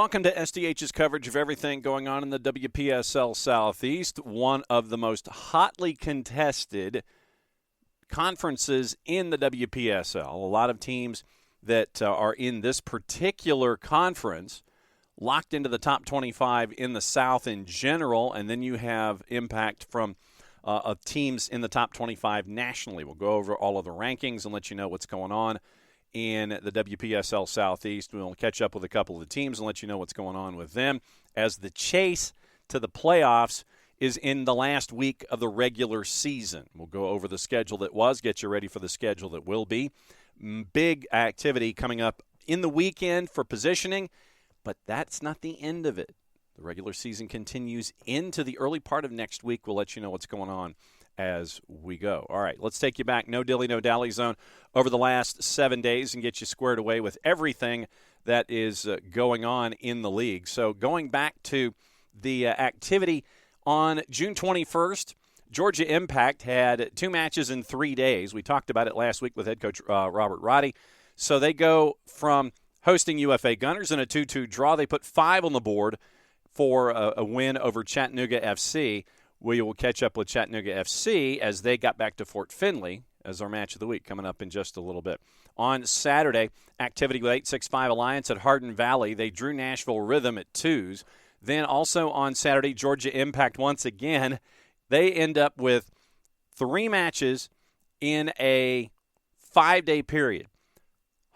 Welcome to SDH's coverage of everything going on in the WPSL Southeast, one of the most hotly contested conferences in the WPSL. A lot of teams that are in this particular conference locked into the top 25 in the South in general, and then you have impact from of teams in the top 25 nationally. We'll go over all of the rankings and let you know what's going on in the WPSL Southeast. We'll catch up with a couple of the teams and let you know what's going on with them as the chase to the playoffs is in the last week of the regular season. We'll go over the schedule that was, get you ready for the schedule that will be. Big activity coming up in the weekend for positioning, but that's not the end of it. The regular season continues into the early part of next week. We'll let you know what's going on as we go. All right, let's take you back, no dilly, no dally zone, over the last 7 days and get you squared away with everything that is going on in the league. So going back to the activity on June 21st, Georgia Impact had 2 matches in 3 days. We talked about it last week with head coach Robert Roddie. So they go from hosting UFA Gunners in a 2-2 draw. They put 5 on the board for a win over Chattanooga FC. We will catch up with Chattanooga FC as they got back to Fort Finley as our match of the week coming up in just a little bit. On Saturday, activity with 865 Alliance at Hardin Valley. They drew Nashville Rhythm at 2s. Then also on Saturday, Georgia Impact once again. They end up with 3 matches in a 5-day period.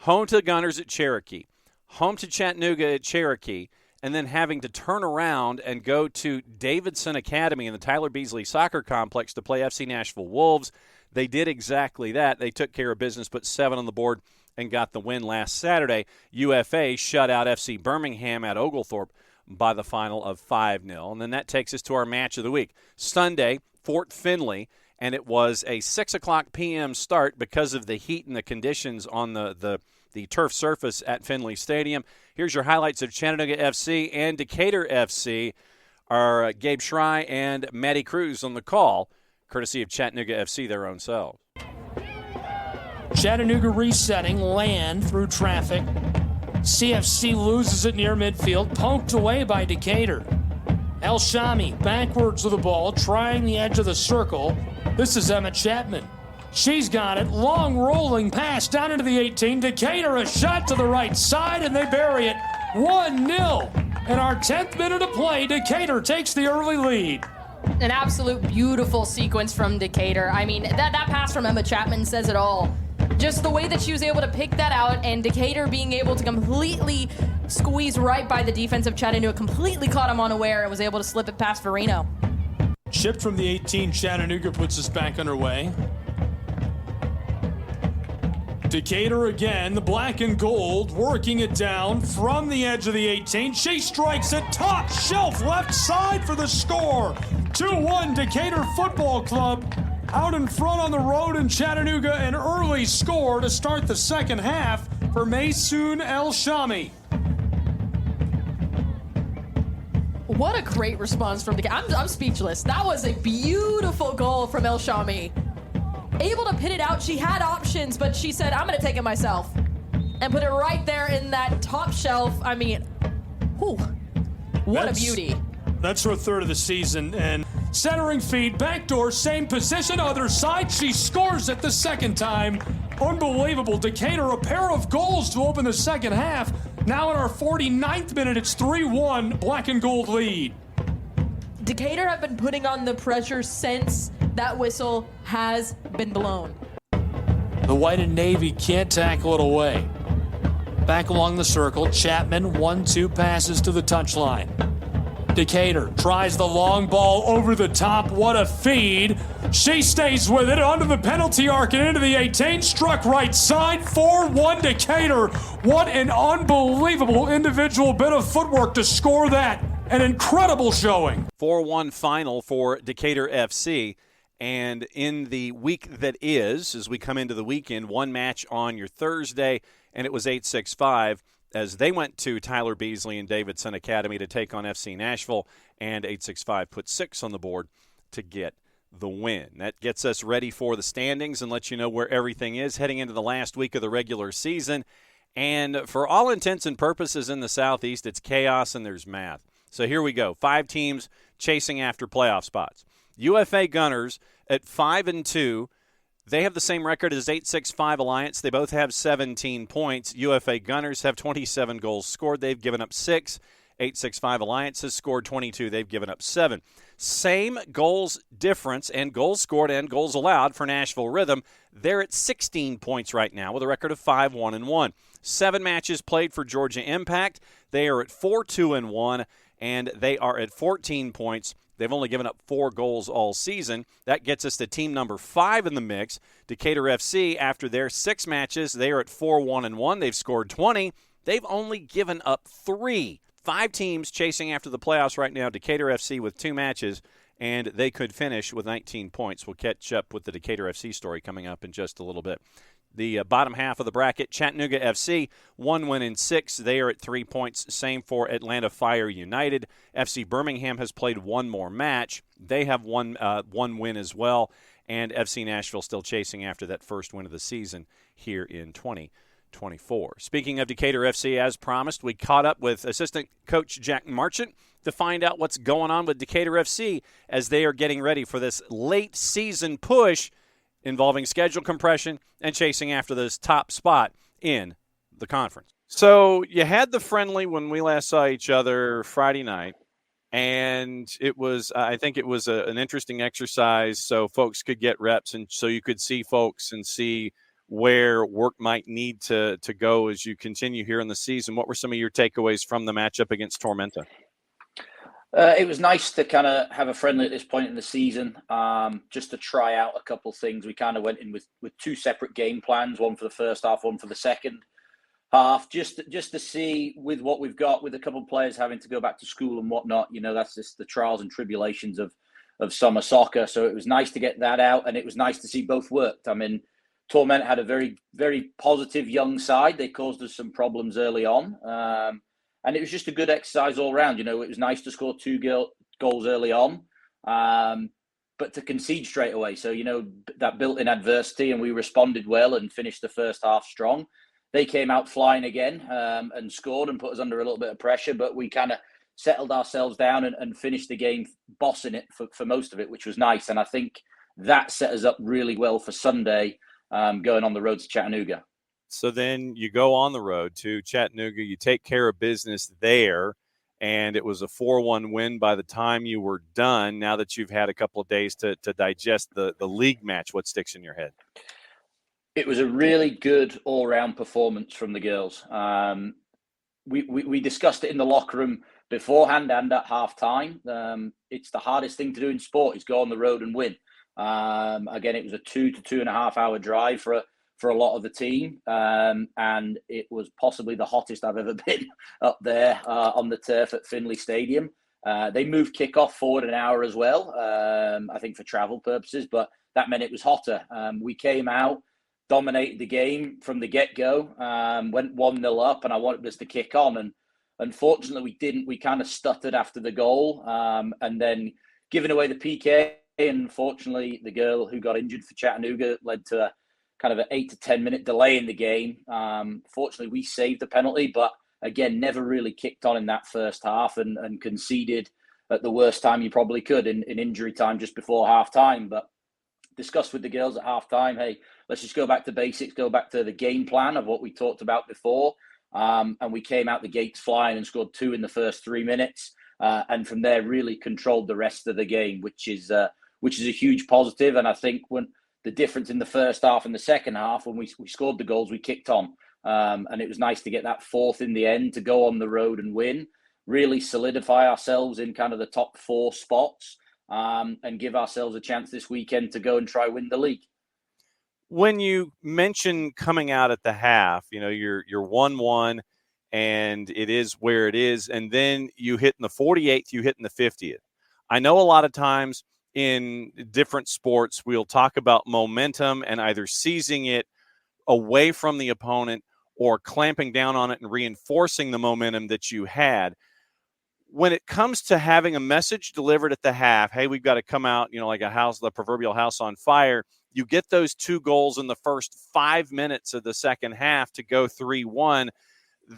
Home to Gunners at Cherokee, home to Chattanooga at Cherokee, and then having to turn around and go to Davidson Academy in the Tyler Beasley Soccer Complex to play FC Nashville Wolves. They did exactly that. They took care of business, put 7 on the board, and got the win last Saturday. UFA shut out FC Birmingham at Oglethorpe by the final of 5-0. And then that takes us to our match of the week. Sunday, Fort Finley, and it was a 6 o'clock p.m. start because of the heat and the conditions on the turf surface at Finley Stadium. Here's your highlights of Chattanooga FC and Decatur FC. Our Gabe Schrei and Matty Cruz on the call, courtesy of Chattanooga FC, their own selves. Chattanooga resetting, land through traffic. CFC loses it near midfield, poked away by Decatur. El Shami backwards with the ball, trying the edge of the circle. This is Emma Chapman. She's got it. Long rolling pass down into the 18. Decatur a shot to the right side, and they bury it. 1-0. In our 10th minute of play, Decatur takes the early lead. An absolute beautiful sequence from Decatur. I mean, that pass from Emma Chapman says it all. Just the way that she was able to pick that out, and Decatur being able to completely squeeze right by the defense of Chattanooga, completely caught him unaware and was able to slip it past Verino. Chipped from the 18, Chattanooga puts us back underway. Decatur again, the black and gold, working it down from the edge of the 18. She strikes it top shelf left side for the score. 2-1 Decatur Football Club out in front on the road in Chattanooga. An early score to start the second half for Maysoon El Shami. What a great response from Decatur. I'm speechless. That was a beautiful goal from El Shami. Able to pit it out. She had options, but she said, I'm going to take it myself. And put it right there in that top shelf. I mean, whew, what a beauty. That's her third of the season. And centering feed, backdoor, same position, other side. She scores it the second time. Unbelievable. Decatur, a pair of goals to open the second half. Now in our 49th minute, it's 3-1, black and gold lead. Decatur have been putting on the pressure since that whistle has been blown. The white and navy can't tackle it away. Back along the circle, Chapman, 1-2 passes to the touchline. Decatur tries the long ball over the top. What a feed. She stays with it onto the penalty arc and into the 18. Struck right side. 4-1 Decatur. What an unbelievable individual bit of footwork to score that. An incredible showing. 4-1 final for Decatur FC. And in the week that is, as we come into the weekend, one match on your Thursday, and it was 8-6-5 as they went to Tyler Beasley and Davidson Academy to take on FC Nashville, and 8-6-5 put 6 on the board to get the win. That gets us ready for the standings and lets you know where everything is heading into the last week of the regular season. And for all intents and purposes in the Southeast, it's chaos and there's math. So here we go. 5 teams chasing after playoff spots. UFA Gunners at 5-2. They have the same record as 865 Alliance. They both have 17 points. UFA Gunners have 27 goals scored. They've given up 6. 865 Alliance has scored 22. They've given up 7. Same goals difference and goals scored and goals allowed for Nashville Rhythm. They're at 16 points right now with a record of 5-1-1. 7 matches played for Georgia Impact. They are at 4-2-1, and they are at 14 points. They've only given up 4 goals all season. That gets us to team number 5 in the mix. Decatur FC, after their 6 matches, they are at 4-1-1. They've scored 20. They've only given up 3. 5 teams chasing after the playoffs right now. Decatur FC with 2 matches, and they could finish with 19 points. We'll catch up with the Decatur FC story coming up in just a little bit. The bottom half of the bracket, Chattanooga FC, 1 win in 6. They are at 3 points. Same for Atlanta Fire United. FC Birmingham has played 1 more match. They have one win as well. And FC Nashville still chasing after that first win of the season here in 2024. Speaking of Decatur FC, as promised, we caught up with assistant coach Jack Marchant to find out what's going on with Decatur FC as they are getting ready for this late season push involving schedule compression and chasing after this top spot in the conference. So you had the friendly when we last saw each other Friday night, and it was, I think it was an interesting exercise so folks could get reps and so you could see folks and see where work might need to go as you continue here in the season. What were some of your takeaways from the matchup against Tormenta? It was nice to kind of have a friendly at this point in the season, just to try out a couple things. We kind of went in with 2 separate game plans, one for the first half, one for the second half, just to see with what we've got, with a couple of players having to go back to school and whatnot. You know, that's just the trials and tribulations of summer soccer. So it was nice to get that out, and it was nice to see both worked. I mean, Torment had a very, very positive young side. They caused us some problems early on. And it was just a good exercise all around. You know, it was nice to score 2 goals early on, but to concede straight away. So, you know, that built in adversity, and we responded well and finished the first half strong. They came out flying again and scored and put us under a little bit of pressure, but we kind of settled ourselves down and finished the game bossing it for most of it, which was nice. And I think that set us up really well for Sunday, going on the road to Chattanooga. So then you go on the road to Chattanooga, you take care of business there, and it was a 4-1 win by the time you were done. Now that you've had a couple of days to digest the league match, what sticks in your head? It was a really good all-round performance from the girls. We discussed it in the locker room beforehand and at halftime. It's the hardest thing to do in sport is go on the road and win. Again, it was a 2 to 2.5 hour drive for a lot of the team, and it was possibly the hottest I've ever been up there on the turf at Finley Stadium. They moved kickoff forward an hour as well, I think for travel purposes, but that meant it was hotter. We came out, dominated the game from the get-go, went 1-0 up, and I wanted us to kick on, and unfortunately we didn't. We kind of stuttered after the goal, and then giving away the PK, and unfortunately the girl who got injured for Chattanooga led to kind of an 8 to 10 minute delay in the game. Fortunately, we saved the penalty, but again, never really kicked on in that first half and conceded at the worst time you probably could in injury time just before half time. But discussed with the girls at half time, hey, let's just go back to basics, go back to the game plan of what we talked about before. And we came out the gates flying and scored 2 in the first 3 minutes. And from there, really controlled the rest of the game, which is a huge positive. And I think when the difference in the first half and the second half, when we scored the goals, we kicked on. And it was nice to get that 4th in the end, to go on the road and win, really solidify ourselves in kind of the top 4 spots, and give ourselves a chance this weekend to go and try win the league. When you mention coming out at the half, you know, you're 1-1 and it is where it is. And then you hit in the 48th, you hit in the 50th. I know a lot of times in different sports, we'll talk about momentum and either seizing it away from the opponent or clamping down on it and reinforcing the momentum that you had. when it comes to having a message delivered at the half, hey, we've got to come out, like the proverbial house on fire. You get those 2 goals in the first 5 minutes of the second half to go 3-1.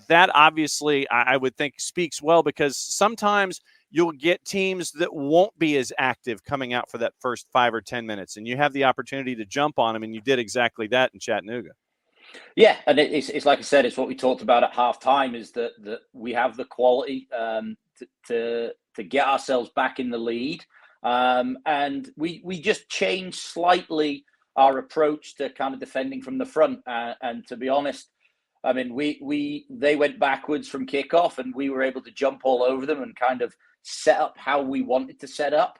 That obviously, I would think, speaks well, because sometimes you'll get teams that won't be as active coming out for that first 5 or 10 minutes, and you have the opportunity to jump on them, and you did exactly that in Chattanooga. Yeah, and it's like I said, it's what we talked about at halftime, is that we have the quality to get ourselves back in the lead, and we just changed slightly our approach to kind of defending from the front, and to be honest, I mean, they went backwards from kickoff, and we were able to jump all over them and kind of set up how we wanted to set up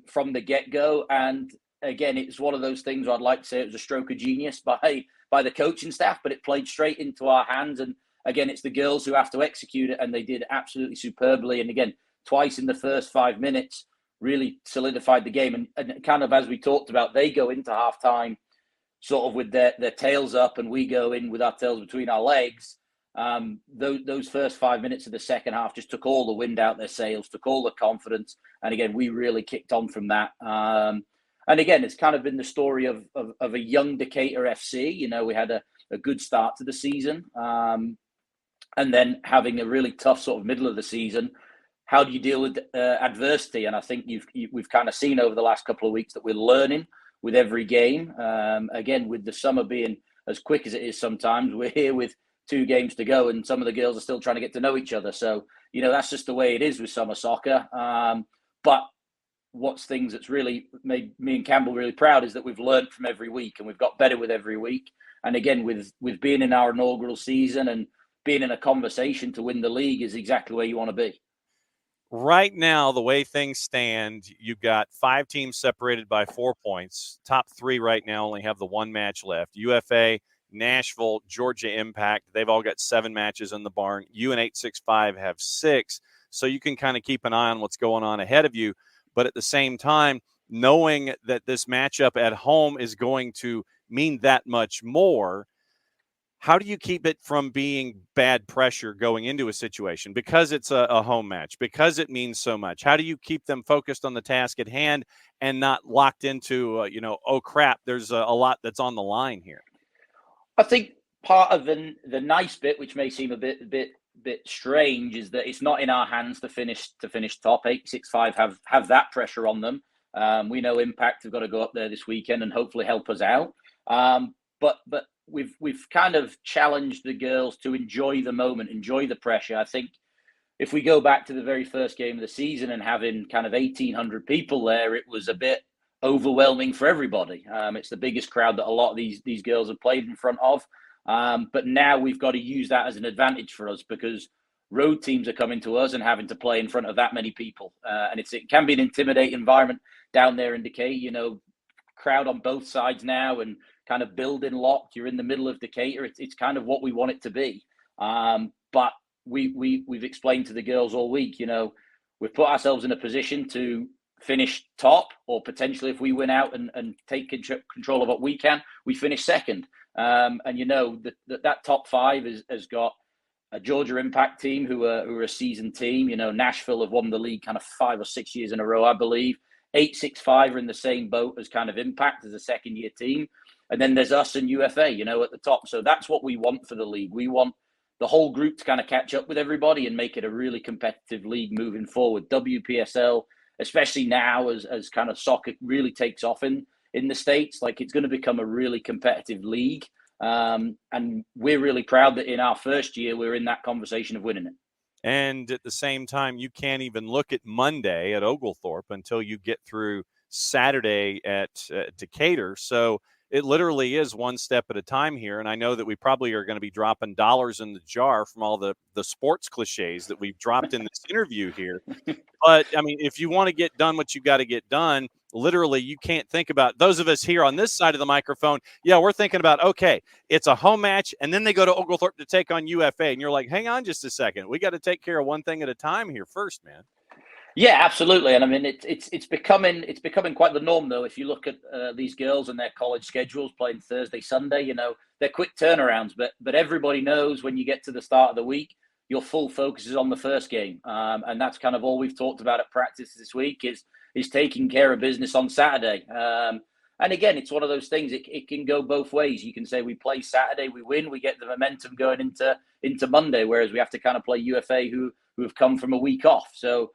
from the get-go. And again, it's one of those things where I'd like to say it was a stroke of genius by the coaching staff, but it played straight into our hands. And again, it's the girls who have to execute it, and they did absolutely superbly. And again, twice in the first 5 minutes, really solidified the game. And kind of as we talked about, they go into halftime sort of with their tails up, and we go in with our tails between our legs. Those first 5 minutes of the second half just took all the wind out their sails, took all the confidence. And again, we really kicked on from that. And again, it's kind of been the story of a young Decatur FC. We had a good start to the season. And then having a really tough sort of middle of the season. How do you deal with adversity? And I think we've kind of seen over the last couple of weeks that we're learning with every game. Again, with the summer being as quick as it is sometimes, we're here with 2 games to go, and some of the girls are still trying to get to know each other. So, that's just the way it is with summer soccer. But what's things that's really made me and Campbell really proud is that we've learned from every week, and we've got better with every week. And again, with being in our inaugural season and being in a conversation to win the league is exactly where you want to be. Right now, the way things stand, you've got 5 teams separated by 4 points. Top 3 right now only have the 1 match left. UFA, Nashville, Georgia Impact, they've all got 7 matches in the barn. You and 865 have 6. So you can kind of keep an eye on what's going on ahead of you. But at the same time, knowing that this matchup at home is going to mean that much more, how do you keep it from being bad pressure going into a situation? Because it's a home match, because it means so much. How do you keep them focused on the task at hand and not locked into, oh, crap, there's a lot that's on the line here? I think part of the nice bit, which may seem a bit strange, is that it's not in our hands to finish top. 865 have that pressure on them. We know Impact have got to go up there this weekend and hopefully help us out. But we've kind of challenged the girls to enjoy the moment, enjoy the pressure. I think if we go back to the very first game of the season and having kind of 1,800 people there, it was a bit overwhelming for everybody. It's the biggest crowd that a lot of these girls have played in front of. But now we've got to use that as an advantage for us, because road teams are coming to us and having to play in front of that many people. And it can be an intimidating environment down there in Decatur, crowd on both sides now and kind of building locked. You're in the middle of Decatur. It's kind of what we want it to be. But we've explained to the girls all week, we've put ourselves in a position to finish top, or potentially if we win out and take control of what we can, we finish second. And that top 5 has got a Georgia Impact team who are a seasoned team. Nashville have won the league kind of 5 or 6 years in a row, I believe. 865 are in the same boat as kind of Impact as a second-year team. And then there's us and UFA, at the top. So that's what we want for the league. We want the whole group to kind of catch up with everybody and make it a really competitive league moving forward. WPSL, especially now as kind of soccer really takes off in the States, it's going to become a really competitive league. And we're really proud that in our first year, we're in that conversation of winning it. And at the same time, you can't even look at Monday at Oglethorpe until you get through Saturday at Decatur. So it literally is one step at a time here. And I know that we probably are going to be dropping dollars in the jar from all the sports cliches that we've dropped in this interview here. But, I mean, if you want to get done what you got to get done, literally you can't think about, those of us here on this side of the microphone, we're thinking about, okay, it's a home match, and then they go to Oglethorpe to take on UFA. And you're like, hang on just a second. We got to take care of one thing at a time here first, man. Yeah, absolutely. And I mean, it's becoming quite the norm, though. If you look at these girls and their college schedules playing Thursday, Sunday, they're quick turnarounds. But everybody knows when you get to the start of the week, your full focus is on the first game. And that's kind of all we've talked about at practice this week is taking care of business on Saturday. And again, it's one of those things, it can go both ways. You can say we play Saturday, we win, we get the momentum going into Monday, whereas we have to kind of play UFA who have come from a week off. So,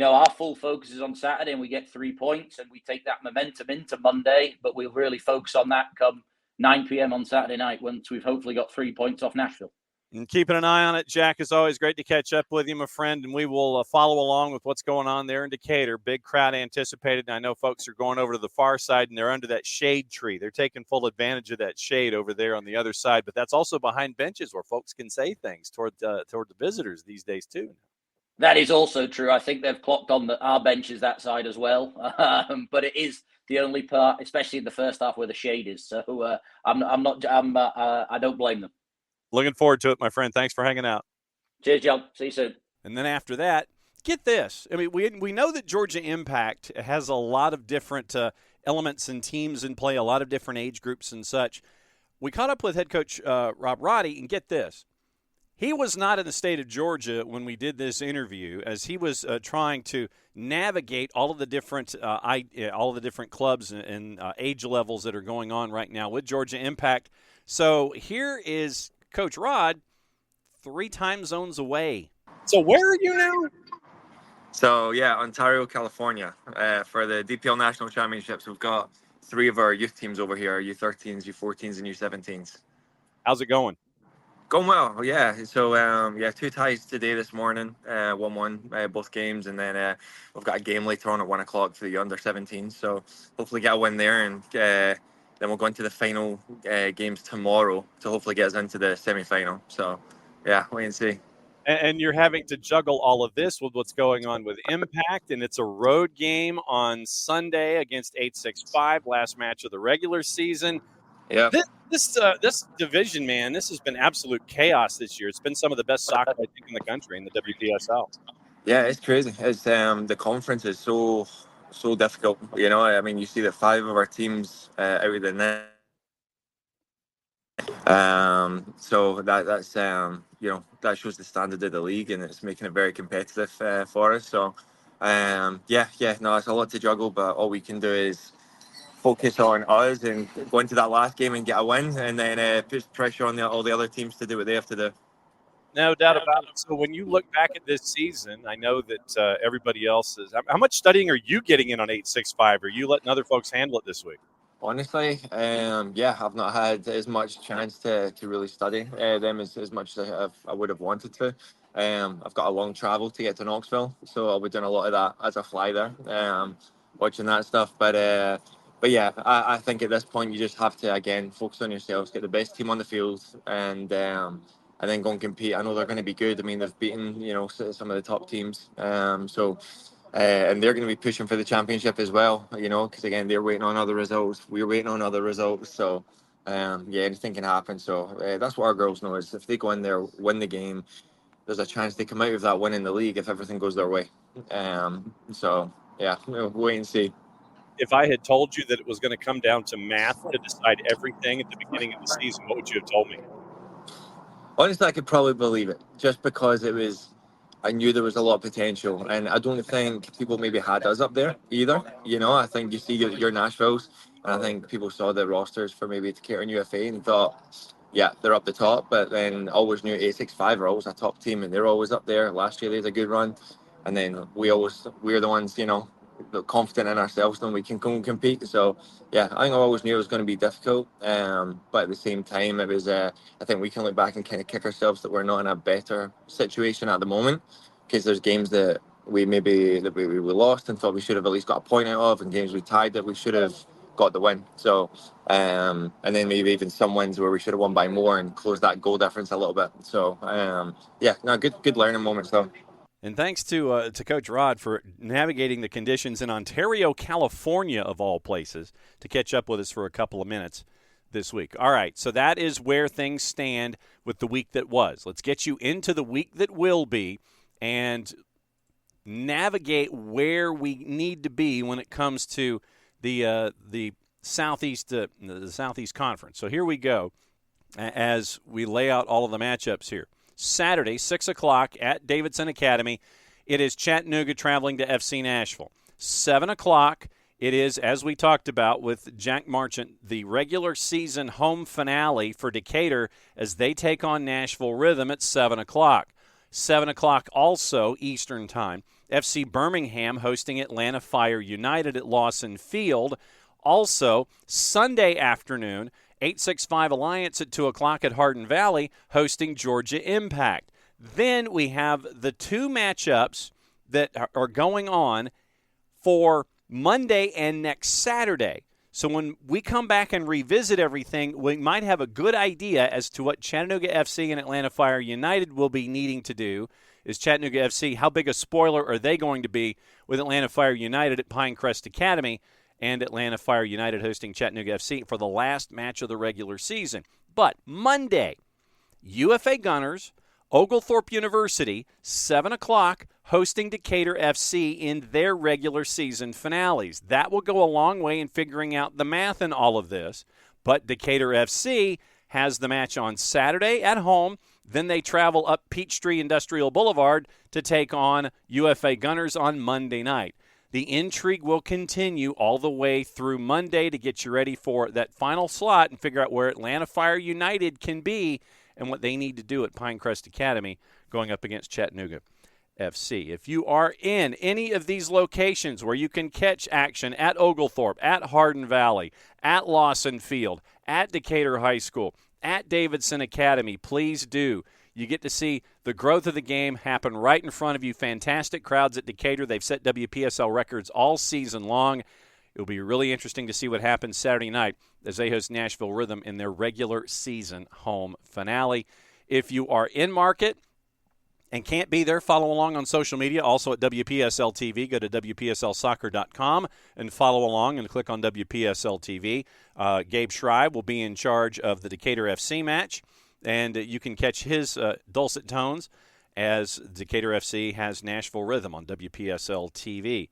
our full focus is on Saturday and we get 3 points and we take that momentum into Monday, but we'll really focus on that come 9 p.m. on Saturday night once we've hopefully got 3 points off Nashville. And keeping an eye on it, Jack, is always great to catch up with you, my friend, and we will follow along with what's going on there in Decatur. Big crowd anticipated, and I know folks are going over to the far side, and they're under that shade tree. They're taking full advantage of that shade over there on the other side, but that's also behind benches where folks can say things toward the visitors these days too. That is also true. I think they've clocked on that our bench is that side as well, but it is the only part, especially in the first half, where the shade is. So I don't blame them. Looking forward to it, my friend. Thanks for hanging out. Cheers, John. See you soon. And then after that, get this. I mean, we know that Georgia Impact has a lot of different elements and teams in play, a lot of different age groups and such. We caught up with head coach Rob Roddie, and get this. He was not in the state of Georgia when we did this interview, as he was trying to navigate all of the different clubs and age levels that are going on right now with Georgia Impact. So here is Coach Rod, 3 time zones away. So where are you now? So, Ontario, California. For the DPL National Championships, we've got 3 of our youth teams over here, U13s, U14s, and U17s. How's it going? Going well, yeah. So, 2 ties today this morning, 1-1 both games, and then we've got a game later on at 1 o'clock for the under-17s. So, hopefully get a win there, and then we'll go into the final games tomorrow to hopefully get us into the semi-final. So, wait and see. And you're having to juggle all of this with what's going on with Impact, and it's a road game on Sunday against 865, last match of the regular season. Yeah. This division, man, this has been absolute chaos this year. It's been some of the best soccer, I think, in the country in the WPSL. Yeah, it's crazy. It's the conference is so difficult. I mean, you see that 5 of our teams out of the net. So that's that shows the standard of the league, and it's making it very competitive for us. So it's a lot to juggle, but all we can do is focus on us and go into that last game and get a win, and then put pressure on all the other teams to do what they have to do. No doubt about it. So when you look back at this season, I know that everybody else is. How much studying are you getting in on 865? Are you letting other folks handle it this week? Honestly, I've not had as much chance to really study them as much as I would have wanted to. I've got a long travel to get to Knoxville, so I'll be doing a lot of that as I fly there, watching that stuff. But I think at this point you just have to again focus on yourselves, get the best team on the field, and then go and compete. I know they're going to be good. I mean, they've beaten some of the top teams, and they're going to be pushing for the championship as well, because again, they're waiting on other results. We're waiting on other results. So, anything can happen. So that's what our girls know is if they go in there, win the game, there's a chance they come out with that win in the league if everything goes their way. We'll wait and see. If I had told you that it was going to come down to math to decide everything at the beginning of the season, what would you have told me? Honestly, I could probably believe it just because I knew there was a lot of potential, and I don't think people maybe had us up there either. I think you see your Nashville's, and I think people saw the rosters for maybe Decatur and UFA and thought, they're up the top, but then always knew 865 are always a top team, and they're always up there. Last year they had a good run, and then we're the ones, confident in ourselves then we can go and compete. So I think I always knew it was going to be difficult, but at the same time it was I think we can look back and kind of kick ourselves that we're not in a better situation at the moment, because there's games that we lost and thought we should have at least got a point out of, and games we tied that we should have got the win. So and then maybe even some wins where we should have won by more and closed that goal difference a little bit. So good learning moments though. And thanks to Coach Rod for navigating the conditions in Ontario, California, of all places, to catch up with us for a couple of minutes this week. All right, so that is where things stand with the week that was. Let's get you into the week that will be and navigate where we need to be when it comes to the Southeast Conference. So here we go as we lay out all of the matchups here. Saturday, 6 o'clock at Davidson Academy, it is Chattanooga traveling to FC Nashville. 7 o'clock, it is, as we talked about with Jack Marchant, the regular season home finale for Decatur as they take on Nashville Rhythm at 7 o'clock. 7 o'clock also Eastern Time. FC Birmingham hosting Atlanta Fire United at Lawson Field. Also, Sunday afternoon, 865 Alliance at 2 o'clock at Hardin Valley hosting Georgia Impact. Then we have the two matchups that are going on for Monday and next Saturday. So when we come back and revisit everything, we might have a good idea as to what Chattanooga FC and Atlanta Fire United will be needing to do. Is Chattanooga FC, how big a spoiler are they going to be with Atlanta Fire United at Pinecrest Academy and Atlanta Fire United hosting Chattanooga FC for the last match of the regular season? But Monday, UFA Gunners, Oglethorpe University, 7 o'clock, hosting Decatur FC in their regular season finales. That will go a long way in figuring out the math in all of this. But Decatur FC has the match on Saturday at home. Then they travel up Peachtree Industrial Boulevard to take on UFA Gunners on Monday night. The intrigue will continue all the way through Monday to get you ready for that final slot and figure out where Atlanta Fire United can be and what they need to do at Pinecrest Academy going up against Chattanooga FC. If you are in any of these locations where you can catch action at Oglethorpe, at Hardin Valley, at Lawson Field, at Decatur High School, at Davidson Academy, please do. You get to see the growth of the game happen right in front of you. Fantastic crowds at Decatur. They've set WPSL records all season long. It'll be really interesting to see what happens Saturday night as they host Nashville Rhythm in their regular season home finale. If you are in market and can't be there, follow along on social media, also at WPSL TV. Go to WPSLsoccer.com and follow along and click on WPSL TV. Gabe Schreiber will be in charge of the Decatur FC match, and you can catch his dulcet tones as Decatur FC has Nashville Rhythm on WPSL TV.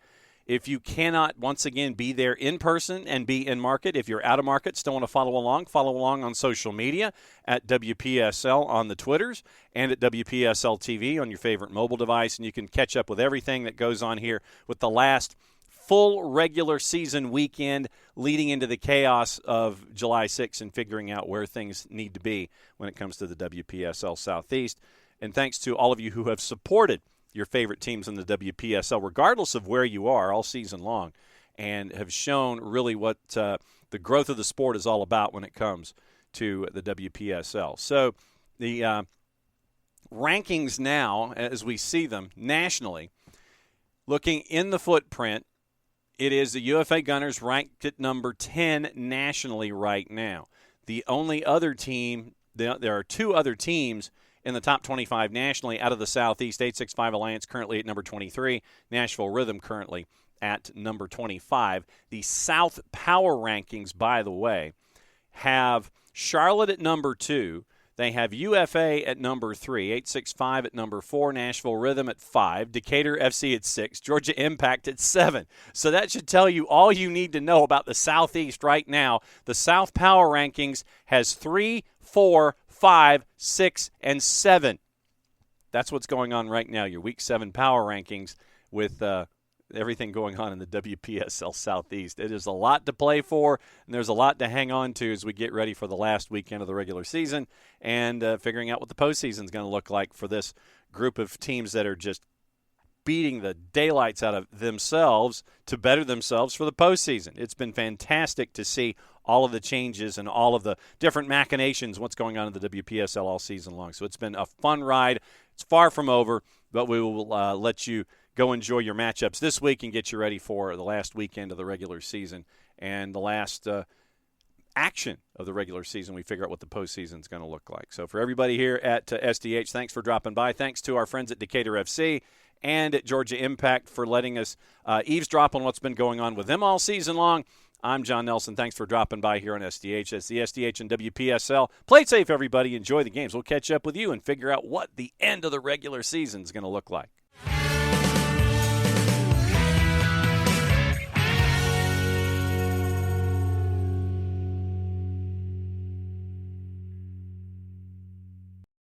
If you cannot, once again, be there in person and be in market, if you're out of market, still want to follow along on social media at WPSL on the Twitters and at WPSL TV on your favorite mobile device. And you can catch up with everything that goes on here with the last full regular season weekend leading into the chaos of July 6th and figuring out where things need to be when it comes to the WPSL Southeast. And thanks to all of you who have supported your favorite teams in the WPSL, regardless of where you are all season long, and have shown really what the growth of the sport is all about when it comes to the WPSL. So the rankings now, as we see them nationally, looking in the footprint, it is the UFA Gunners ranked at number 10 nationally right now. The only other team, there are two other teams in the top 25 nationally out of the Southeast. 865 Alliance currently at number 23. Nashville Rhythm currently at number 25. The South Power rankings, by the way, have Charlotte at number 2. They have UFA at number 3. 865 at number 4. Nashville Rhythm at 5. Decatur FC at 6. Georgia Impact at 7. So that should tell you all you need to know about the Southeast right now. The South Power rankings has 3, 4, 5, 6, and 7. That's what's going on right now, your Week 7 power rankings with everything going on in the WPSL Southeast. It is a lot to play for, and there's a lot to hang on to as we get ready for the last weekend of the regular season and figuring out what the postseason is going to look like for this group of teams that are just beating the daylights out of themselves to better themselves for the postseason. It's been fantastic to see all of the changes and all of the different machinations, what's going on in the WPSL all season long. So it's been a fun ride. It's far from over, but we will let you go enjoy your matchups this week and get you ready for the last weekend of the regular season and the last action of the regular season. We figure out what the postseason is going to look like. So for everybody here at SDH, thanks for dropping by. Thanks to our friends at Decatur FC and at Georgia Impact for letting us eavesdrop on what's been going on with them all season long. I'm John Nelson. Thanks for dropping by here on SDH. That's the SDH and WPSL. Play it safe, everybody. Enjoy the games. We'll catch up with you and figure out what the end of the regular season is going to look like.